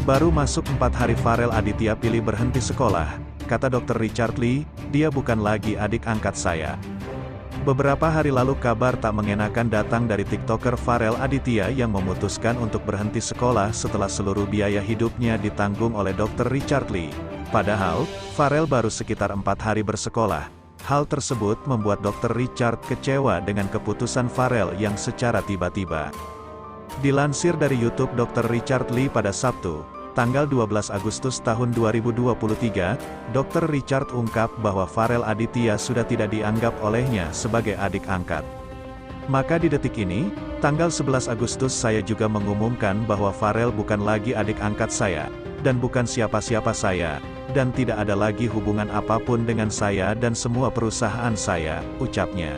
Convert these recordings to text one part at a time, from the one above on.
Baru masuk 4 hari Farel Aditya pilih berhenti sekolah, kata Dr. Richard Lee, dia bukan lagi adik angkat saya. Beberapa hari lalu kabar tak mengenakan datang dari TikToker Farel Aditya yang memutuskan untuk berhenti sekolah setelah seluruh biaya hidupnya ditanggung oleh Dr. Richard Lee. Padahal, Farel baru sekitar 4 hari bersekolah. Hal tersebut membuat Dr. Richard kecewa dengan keputusan Farel yang secara tiba-tiba. Dilansir dari YouTube Dr. Richard Lee pada Sabtu, tanggal 12 Agustus tahun 2023, Dr. Richard ungkap bahwa Farel Aditya sudah tidak dianggap olehnya sebagai adik angkat. Maka di detik ini, tanggal 11 Agustus saya juga mengumumkan bahwa Farel bukan lagi adik angkat saya, dan bukan siapa-siapa saya, dan tidak ada lagi hubungan apapun dengan saya dan semua perusahaan saya, ucapnya.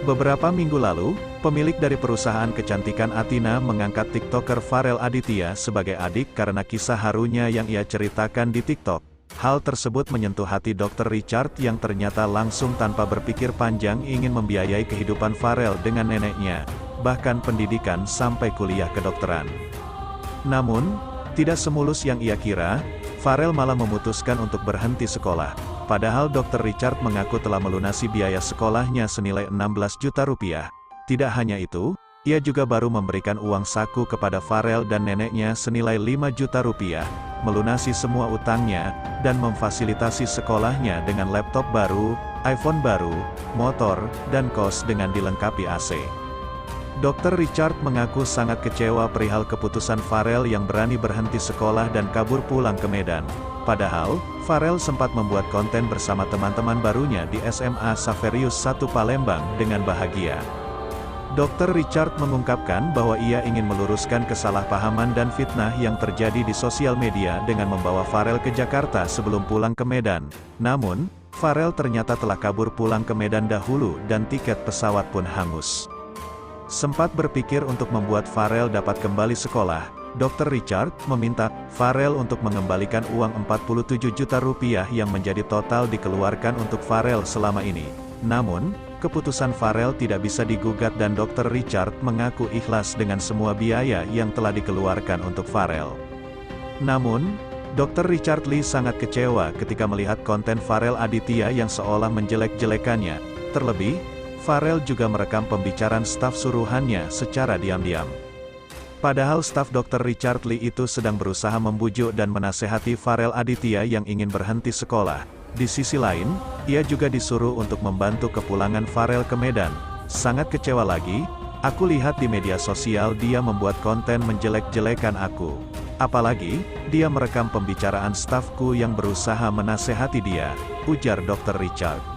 Beberapa minggu lalu, pemilik dari perusahaan kecantikan Athena mengangkat TikToker Farel Aditya sebagai adik karena kisah harunya yang ia ceritakan di TikTok. Hal tersebut menyentuh hati Dr. Richard yang ternyata langsung tanpa berpikir panjang ingin membiayai kehidupan Farel dengan neneknya, bahkan pendidikan sampai kuliah kedokteran. Namun, tidak semulus yang ia kira, Farel malah memutuskan untuk berhenti sekolah. Padahal Dr. Richard mengaku telah melunasi biaya sekolahnya senilai 16 juta rupiah. Tidak hanya itu, ia juga baru memberikan uang saku kepada Farel dan neneknya senilai 5 juta rupiah, melunasi semua utangnya, dan memfasilitasi sekolahnya dengan laptop baru, iPhone baru, motor, dan kos dengan dilengkapi AC. Dr. Richard mengaku sangat kecewa perihal keputusan Farel yang berani berhenti sekolah dan kabur pulang ke Medan. Padahal, Farel sempat membuat konten bersama teman-teman barunya di SMA Saverius 1 Palembang dengan bahagia. Dr. Richard mengungkapkan bahwa ia ingin meluruskan kesalahpahaman dan fitnah yang terjadi di sosial media dengan membawa Farel ke Jakarta sebelum pulang ke Medan. Namun, Farel ternyata telah kabur pulang ke Medan dahulu dan tiket pesawat pun hangus. Sempat berpikir untuk membuat Farel dapat kembali sekolah, Dr. Richard meminta Farel untuk mengembalikan uang 47 juta rupiah yang menjadi total dikeluarkan untuk Farel selama ini. Namun, keputusan Farel tidak bisa digugat dan Dr. Richard mengaku ikhlas dengan semua biaya yang telah dikeluarkan untuk Farel. Namun, Dr. Richard Lee sangat kecewa ketika melihat konten Farel Aditya yang seolah menjelek-jelekannya. Terlebih, Farel juga merekam pembicaraan staf suruhannya secara diam-diam. Padahal staf Dr. Richard Lee itu sedang berusaha membujuk dan menasehati Farel Aditya yang ingin berhenti sekolah. Di sisi lain, ia juga disuruh untuk membantu kepulangan Farel ke Medan. Sangat kecewa lagi, aku lihat di media sosial dia membuat konten menjelek-jelekan aku. Apalagi, dia merekam pembicaraan stafku yang berusaha menasehati dia, ujar Dr. Richard.